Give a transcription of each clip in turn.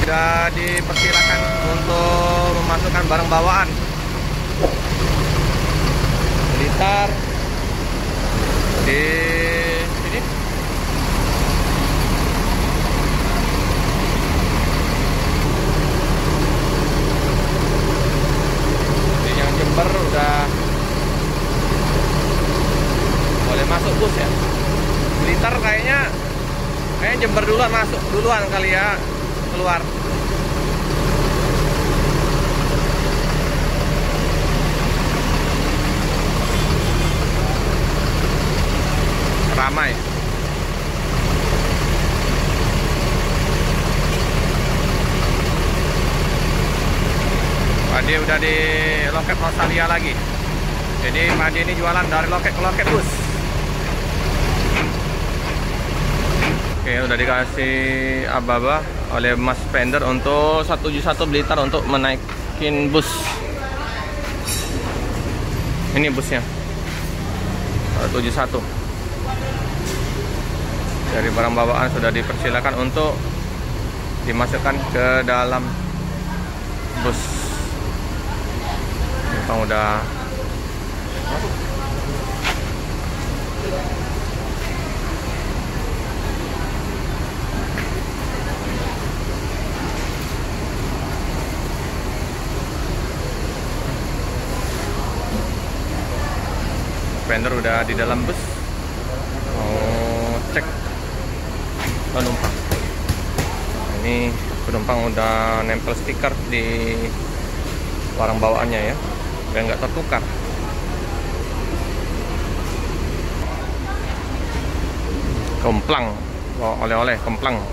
Sudah dipersilakan untuk memasukkan barang bawaan. Blitar di sini. Ini yang Jember udah boleh masuk bus ya. Blitar kayaknya Jember duluan masuk duluan kali ya keluar. Ramai. Dia udah di loket Rosalia lagi. Jadi Pak ini jualan dari loket ke loket bus. Oke, udah dikasih aba-aba oleh Mas Pender untuk 171 Blitar untuk menaikin bus. Ini busnya 171. Dari barang bawaan sudah dipersilakan untuk dimasukkan ke dalam bus. Kita udah masuk. Pender udah di dalam bus, mau cek penumpang. Ini penumpang udah nempel stiker di barang bawaannya ya, biar nggak tertukar. Kemplang, oleh-oleh kemplang.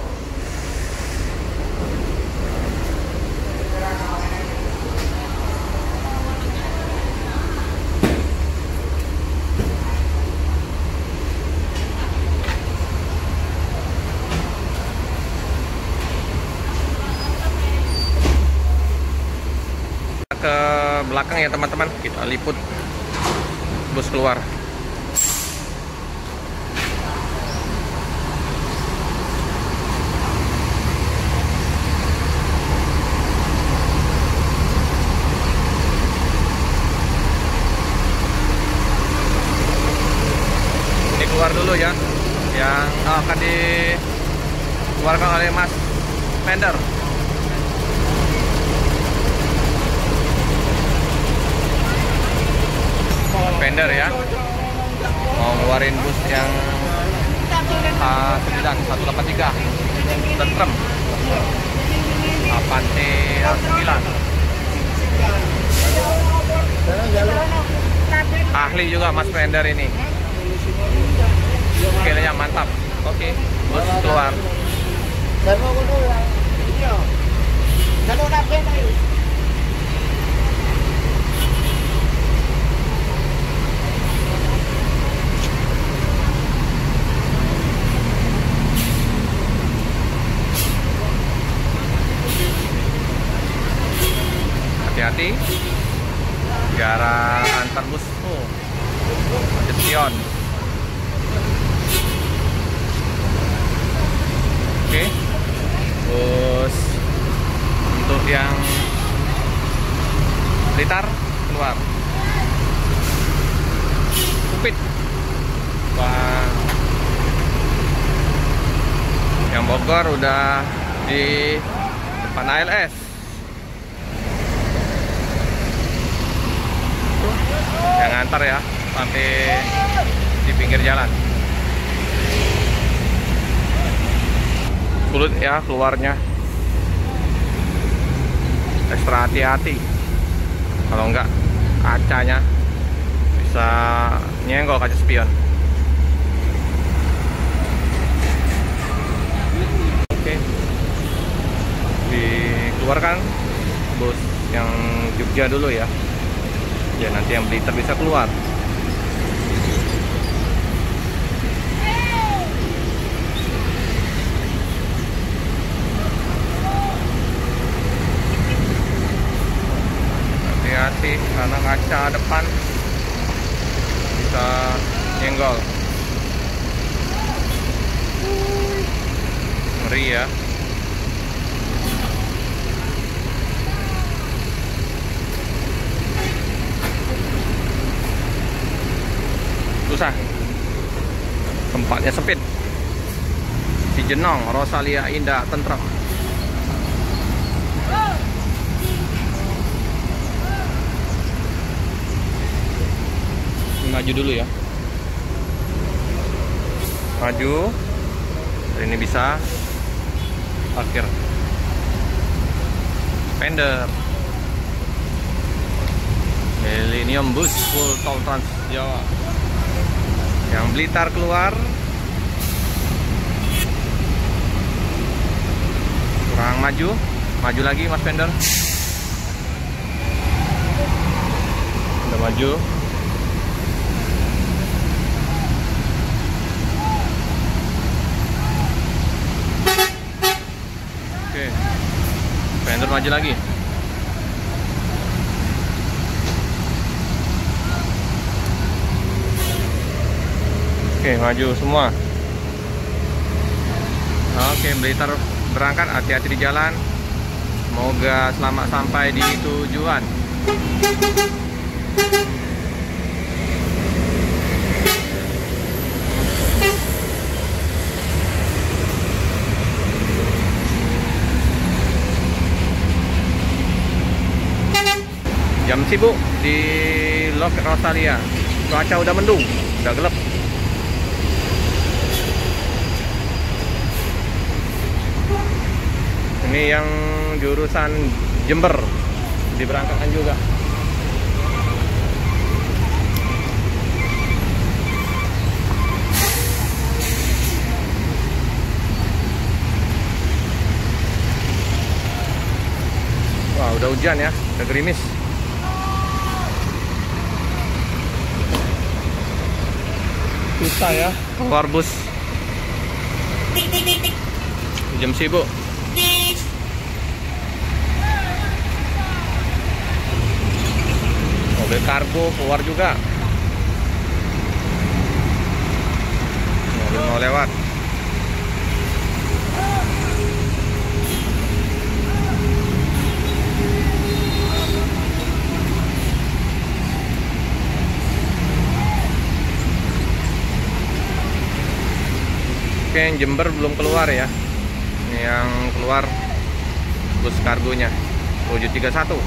Ke belakang ya teman-teman, kita liput bus keluar. Ini keluar dulu ya, yang akan dikeluarkan oleh Mas Pender. Pender ya, mau ngeluarin bus yang A9 183 tentrem Avante A9. Ahli juga Mas Pender ini, skillnya mantap. Oke, bus keluar. Hati-hati, jarak antar bus tuh ada spion. Oke, bus untuk yang Blitar keluar. Kupit, wah, yang Bogor udah di depan ALS. Yang ngantar ya sampai di pinggir jalan. Sulit ya keluarnya, ekstra hati-hati, kalau enggak kacanya bisa nyenggol, kaca spion. Oke, dikeluarkan bus yang Jogja dulu ya. Ya, nanti yang Blitar bisa keluar. Hati-hati karena kaca depan bisa nyenggol. Ngeri ya. susah, tempatnya sempit. Cijenong, Rosalia indah, tentrem. Maju dulu ya, maju. Ini bisa parkir Spender Millennium Bus full tol Trans Jawa. Yang Blitar keluar, kurang maju, maju lagi Mas Spender. Udah maju. Oke, Spender maju lagi. Oke, maju semua. Oke, Blitar berangkat, hati-hati di jalan. Semoga selamat sampai di tujuan. Jam sibuk di Loket Rosalia. Cuaca udah mendung, udah gelap. Ini yang jurusan Jember diberangkatkan juga. Wah, udah hujan ya, udah gerimis. Susah ya keluar bus. Jam sibuk. Mobil kargo keluar juga. Mobil mau lewat. Oke, yang Jember belum keluar ya. Ini yang keluar bus kargonya 731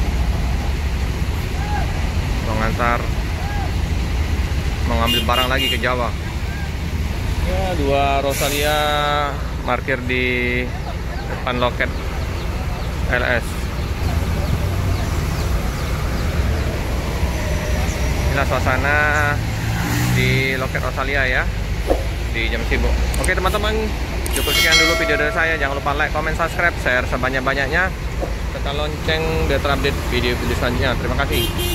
mengambil barang lagi ke Jawa. Ya, dua Rosalia parkir di depan loket LS. Inilah suasana di loket Rosalia ya, di jam sibuk. Oke teman-teman, cukup sekian dulu video dari saya. Jangan lupa like, comment, subscribe, share sebanyak-banyaknya, tekan lonceng biar terupdate video-video selanjutnya. Terima kasih.